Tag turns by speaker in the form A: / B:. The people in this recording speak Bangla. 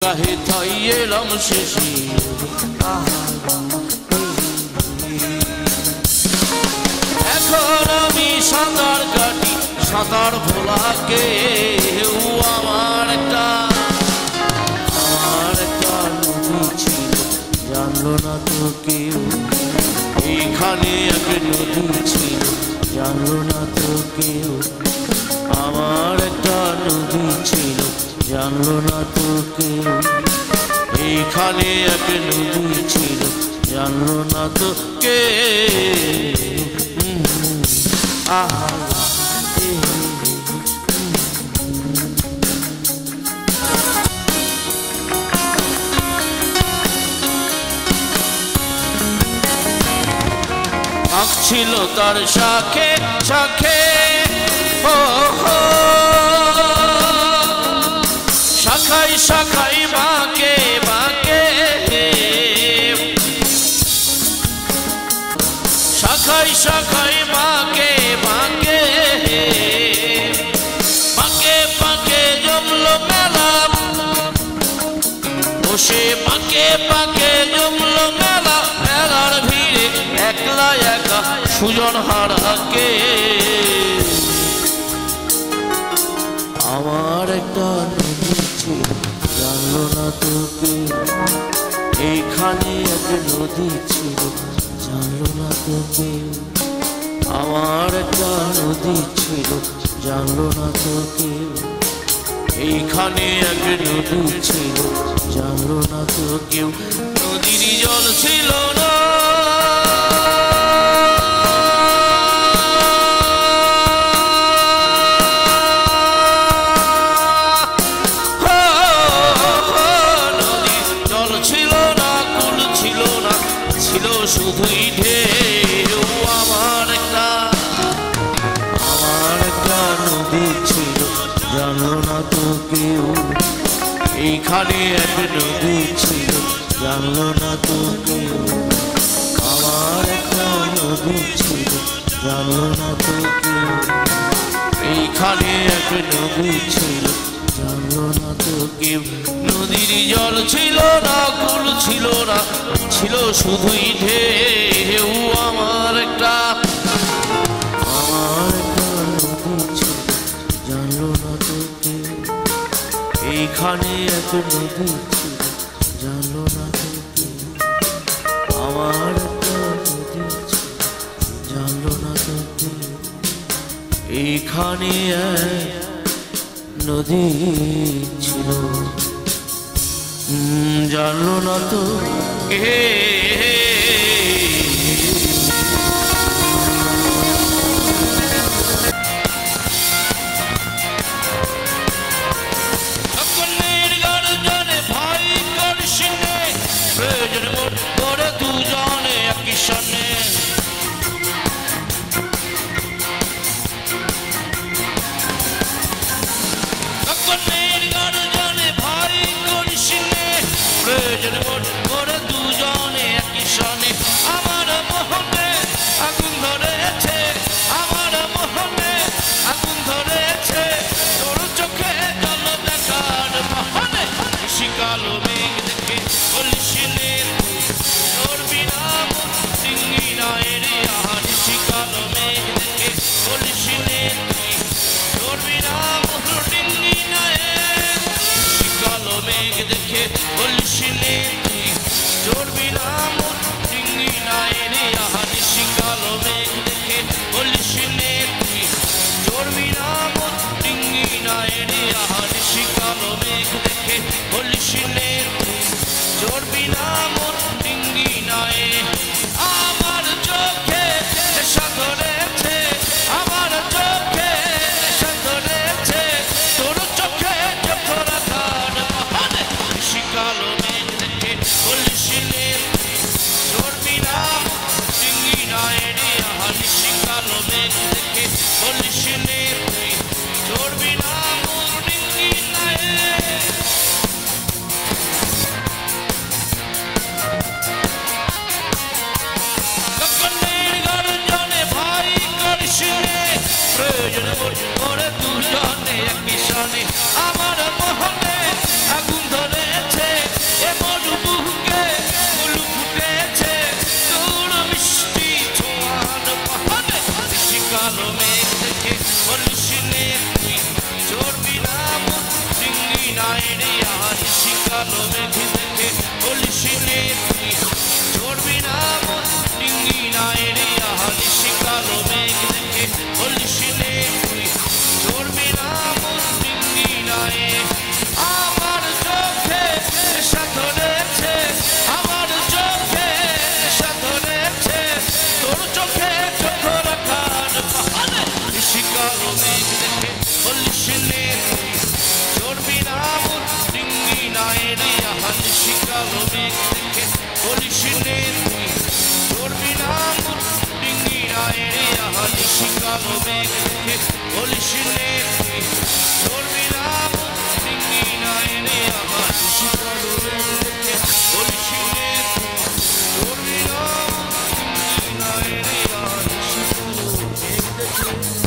A: তাহে তাই এলাম শেষে এখন আমি সাঁতার কাটি সাঁতার ভোলাকে আমার একটা নদী ছিল জানলো না তো কেউ এইখানে এক নদী ছিল জানলো না তো কেউ আমার একটা নদী ছিল জানলো না তো কেউ এইখানে এক নদী ছিল জানলো না তো কেউ আখ ছিল তার শাখে শাখে শাখাই শাখাই বাঁকে বাঁকে শাখাই শাখাই বাঁকে বাঁকে বাঁকে বাঁকে জমলো মেলা বসে বাঁকে বাঁকে জমলো মেলা মেলার ভিড়ে একলা একা সুজন হারাকে আমার একটা নদী ছিল জানলো না তো কেউ এইখানে এক নদী ছিল জানলো না তো কেউ আমার একটা নদী ছিল জানলো না তো কেউ এইখানে এক নদী ছিল জানলো না তো কেউ নদীর জল ছিল না শুধুই ঢেউ আমার একটা নদী ছিল জানলো না তো কেউ এইখানে এক নদী ছিল জানলো না তো কেউ আমার একটা নদী ছিল জানলো না তো কেউ এইখানে এক নদী ছিল জানলো না তো কেউ নদীর জল ছিল না কুল ছিল না ছিল শুধুই ঢেউ আমার একটা নদী ছিল জানলো না তো কেউ এইখানে এক নদী ছিল জানলো না তো কেউ আমার একটা নদী ছিল জানলো না তো কেউ এইখানে নদী ছিল জানলো না তো সকলের গর্জনে ভাই করছিনে প্রয়োজন মোট করে দুজনে একই সনে সকলের গর্জনে ভাই করছিনে প্রয়োজন মোট করে দুজনে একই সনে আমার মোহনে আগুন ধরেছে আমার মোহনে আগুন ধরেছে তোর চোখে জল দেখার মোহনে শিকালো মেঘ দেখে বলিসিনে তোর বিনা সিঙ্গি নয় রে আহার শিকালো মেঘ দেখে বলিসিনে তোর বিনা ডিঙ্গি নয় শিকালো মেঘ দেখে বলিসিনে তোর বিনা ডিঙ্গি নয় রে আহার শিকালো মেঘ দেখে বলিসিনে তোর বিনা ডিঙ্গি নয় রে আহার শিকালো মেঘ দেখে বলিসিনে তোর বিনা ডিঙ্গি নয় আমার চোখে নেশা ধরেছে আমার চোখে নেশা ধরেছে তোর চোখে চোখ রাখার মহানে শিকালো মেঘ দেখে বলিসিনে তোর বিনা ডিঙ্গি নয় রে আহার শিকালো মেঘ দেখে বলিসিনে তোর বিনা ডিঙ্গি নয় নিশিকালো মেঘ দেখে বলিসিলে তুই চড়বি না মন ডিঙ্গি নাই রে আহা নিশিকালো মেঘ দেখে বলিসিলে তুই চড়বি না মন ডিঙ্গি নাই আমার চোখে নেশা ধরেছে আমার চোখে নেশা ধরেছে তোর চোখে চোখ রাখার নিশিকালো মেঘ দেখে বলিসিলে তুই চড়বি না মন ডিঙ্গি নাই রে আহা নিশিকালো মেঘ দেখে বলিসিলে তুই চড়বি না মন ডিঙ্গি নাই রে আহা নিশিকালো মেঘ দেখে বলিসিলে তুই চড়বি না মন ডিঙ্গি নাই রে আহা নিশিকালো মেঘ দেখে বলিসিলে তুই চড়বি না মন ডিঙ্গি নাই রে আহা নিশিকালো মেঘ দেখে